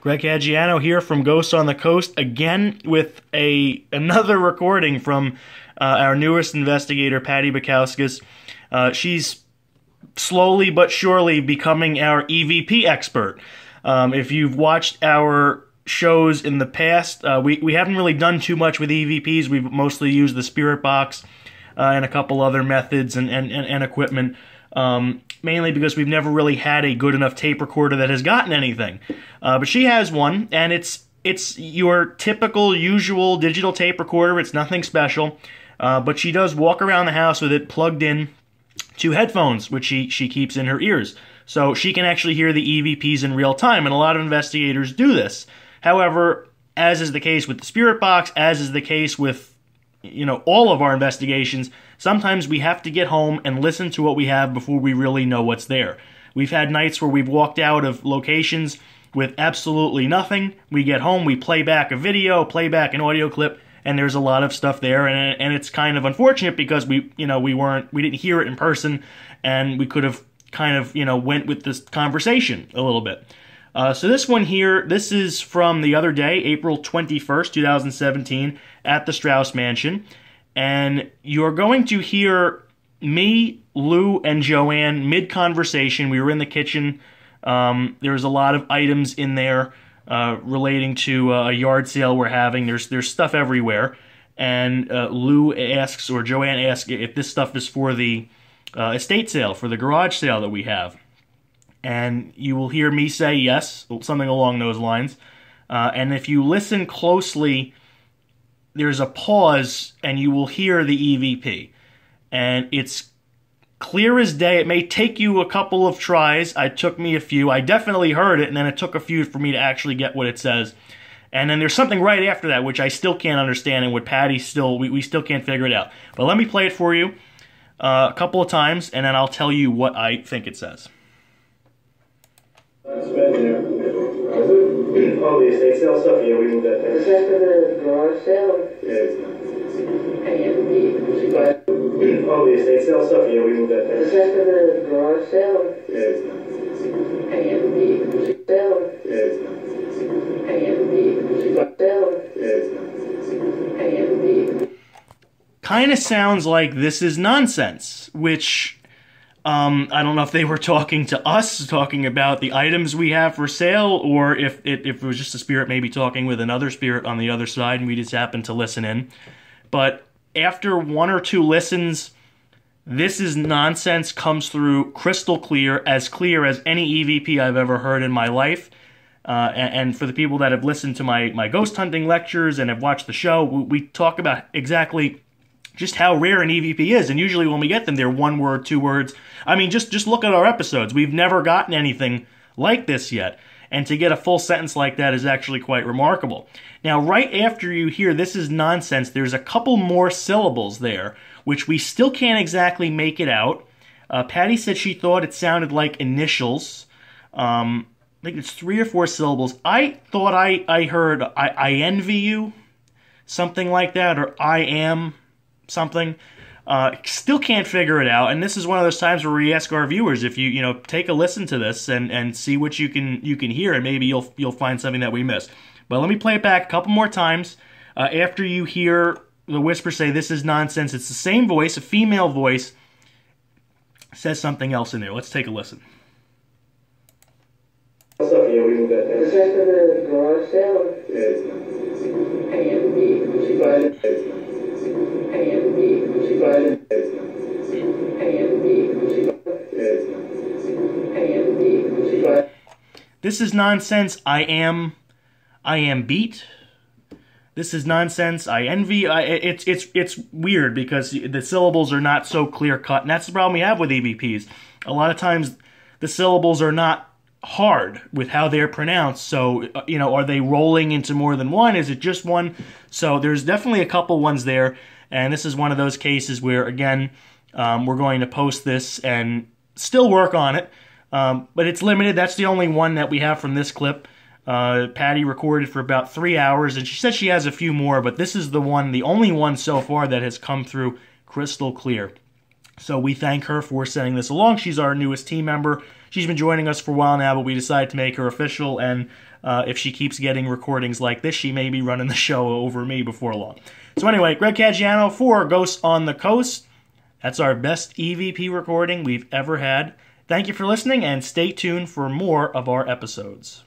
Greg Caggiano here from Ghosts on the Coast, again with another recording from our newest investigator, Patty Bukowskis. She's slowly but surely becoming our EVP expert. If you've watched our shows in the past, we haven't really done too much with EVPs. We've mostly used the spirit box and a couple other methods and equipment. Mainly because we've never really had a good enough tape recorder that has gotten anything. But she has one, and it's your typical, usual digital tape recorder. It's nothing special, but she does walk around the house with it plugged in to headphones, which she keeps in her ears. So she can actually hear the EVPs in real time, and a lot of investigators do this. However, as is the case with the spirit box, as is the case with all of our investigations, sometimes we have to get home and listen to what we have before we really know what's there. We've had nights where we've walked out of locations with absolutely nothing. We get home, we play back a video, play back an audio clip, and there's a lot of stuff there, and it's kind of unfortunate because we didn't hear it in person, and we could have kind of went with this conversation a little bit. So this one here, this is from the other day, April 21st, 2017, at the Strauss Mansion. And you're going to hear me, Lou, and Joanne mid-conversation. We were in the kitchen. There's a lot of items in there relating to a yard sale we're having. There's stuff everywhere. And Lou asks, or Joanne asks, if this stuff is for the estate sale, for the garage sale that we have. And you will hear me say yes, something along those lines. And if you listen closely, there's a pause, and you will hear the EVP. And it's clear as day. It may take you a couple of tries. It took me a few. I definitely heard it, and then it took a few for me to actually get what it says. And then there's something right after that, which I still can't understand, and with Patty, we still can't figure it out. But let me play it for you a couple of times, and then I'll tell you what I think it says. Oh, the estate sale stuff? Yeah, we moved that there. Is that for the garage sale? Yeah. Oh, the estate sale stuff? Yeah, we moved that there. Is that for the garage sale? Yeah. Kind of sounds like this is nonsense, which I don't know if they were talking to us, talking about the items we have for sale, or if it was just a spirit maybe talking with another spirit on the other side and we just happened to listen in. But after one or two listens, this is nonsense comes through crystal clear as any EVP I've ever heard in my life. And for the people that have listened to my ghost hunting lectures and have watched the show, we talk about exactly just how rare an EVP is, and usually when we get them, they're 1 word, 2 words. I mean, just look at our episodes. We've never gotten anything like this yet, and to get a full sentence like that is actually quite remarkable. Now, right after you hear "this is nonsense," there's a couple more syllables there, which we still can't exactly make it out. Patty said she thought it sounded like initials. I think it's 3 or 4 syllables. I thought I heard I envy you, something like that, or I am something. Still can't figure it out, and this is one of those times where we ask our viewers if you take a listen to this and see what you can hear, and maybe you'll find something that we missed. But let me play it back a couple more times. After you hear the whisper say "this is nonsense," it's the same voice, a female voice, says something else in there. Let's take a listen. Is that for the garage sale? This is nonsense. I am beat. This is nonsense. I envy. It's weird because the syllables are not so clear cut, and that's the problem we have with EVPs. A lot of times, the syllables are not hard with how they're pronounced. So are they rolling into more than one? Is it just one? So there's definitely a couple ones there, and this is one of those cases where again we're going to post this and still work on it. But it's limited. That's the only one that we have from this clip. Patty recorded for about 3 hours, and she said she has a few more, but this is the only one so far that has come through crystal clear. So we thank her for sending this along. She's our newest team member. she's been joining us for a while now, but we decided to make her official, and if she keeps getting recordings like this, she may be running the show over me before long. So anyway, Greg Caggiano for Ghosts on the Coast. That's our best EVP recording we've ever had. Thank you for listening, and stay tuned for more of our episodes.